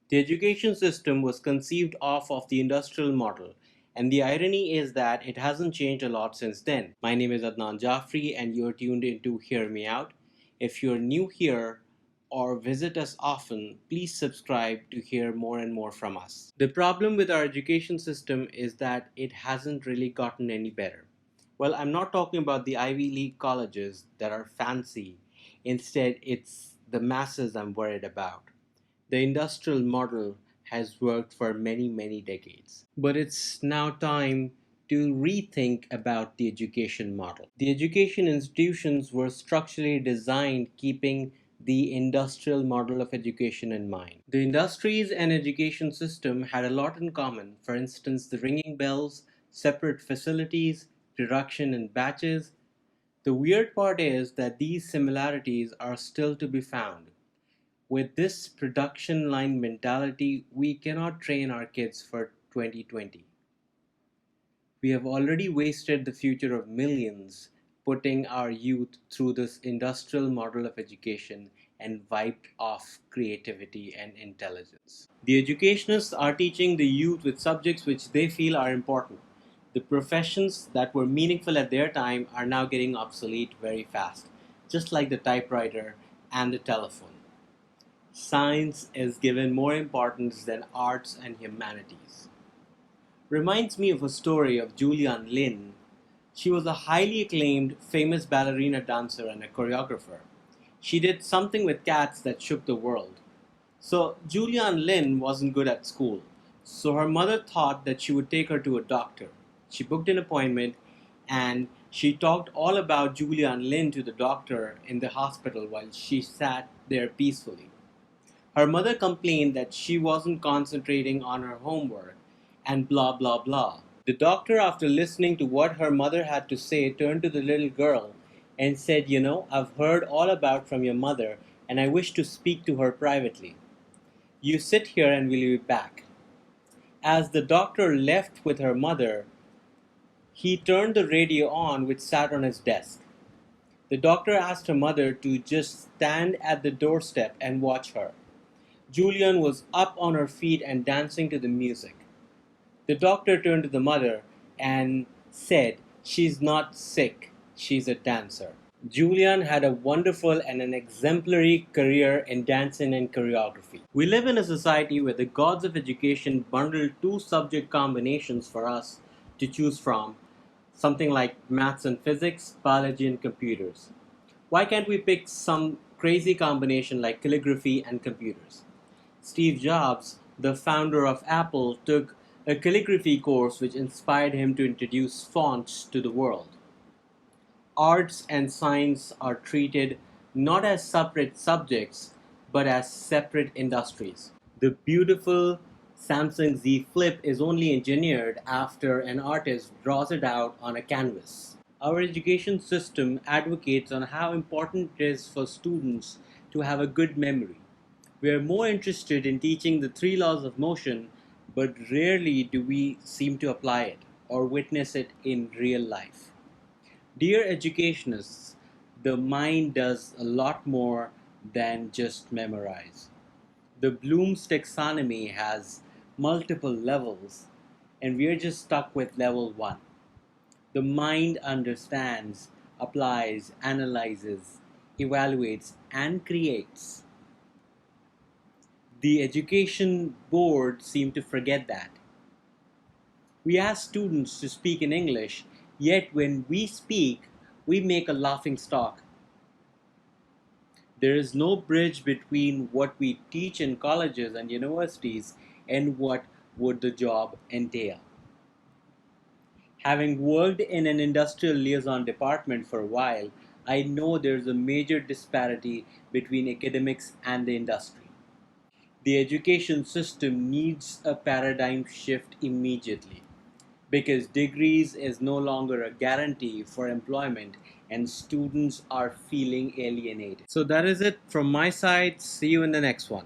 The education system was conceived off of the industrial model, and the irony is that it hasn't changed a lot since then. My name is Adnan Jaffrey, and you're tuned in to Hear Me Out. If you're new here or visit us often, please subscribe to hear more and more from us. The problem with our education system is that it hasn't really gotten any better. Well, I'm not talking about the Ivy League colleges that are fancy. Instead, it's the masses I'm worried about. The industrial model has worked for many, many decades. But it's now time to rethink about the education model. The education institutions were structurally designed keeping the industrial model of education in mind. The industries and education system had a lot in common. For instance, the ringing bells, separate facilities, production in batches. The weird part is that these similarities are still to be found. With this production line mentality, we cannot train our kids for 2020. We have already wasted the future of millions putting our youth through this industrial model of education and wiped off creativity and intelligence. The educationists are teaching the youth with subjects which they feel are important. The professions that were meaningful at their time are now getting obsolete very fast, just like the typewriter and the telephone. Science is given more importance than arts and humanities. Reminds me of a story of Gillian Lynne. She was a highly acclaimed, famous ballerina dancer and a choreographer. She did something with cats that shook the world. So, Gillian Lynne wasn't good at school, so her mother thought that she would take her to a doctor. She booked an appointment and she talked all about Gillian Lynne to the doctor in the hospital while she sat there peacefully. Her mother complained that she wasn't concentrating on her homework and blah blah blah. The doctor, after listening to what her mother had to say, turned to the little girl and said, "You know, I've heard all about from your mother and I wish to speak to her privately. You sit here and we'll be back." As the doctor left with her mother, he turned the radio on which sat on his desk. The doctor asked her mother to just stand at the doorstep and watch her. Julian was up on her feet and dancing to the music. The doctor turned to the mother and said, "She's not sick, she's a dancer." Julian had a wonderful and an exemplary career in dancing and choreography. We live in a society where the gods of education bundle two subject combinations for us to choose from, something like maths and physics, biology and computers. Why can't we pick some crazy combination like calligraphy and computers? Steve Jobs, the founder of Apple, took a calligraphy course which inspired him to introduce fonts to the world. Arts and science are treated not as separate subjects but as separate industries. The beautiful Samsung Z Flip is only engineered after an artist draws it out on a canvas. Our education system advocates on how important it is for students to have a good memory. We are more interested in teaching the three laws of motion, but rarely do we seem to apply it or witness it in real life. Dear educationists, the mind does a lot more than just memorize. The Bloom's taxonomy has multiple levels, and we are just stuck with level 1. The mind understands, applies, analyzes, evaluates, and creates. The education board seem to forget that. We ask students to speak in English, yet when we speak, we make a laughing stock. There is no bridge between what we teach in colleges and universities and what would the job entail. Having worked in an industrial liaison department for a while, I know there's a major disparity between academics and the industry. The education system needs a paradigm shift immediately because degrees is no longer a guarantee for employment and students are feeling alienated. So that is it from my side. See you in the next one.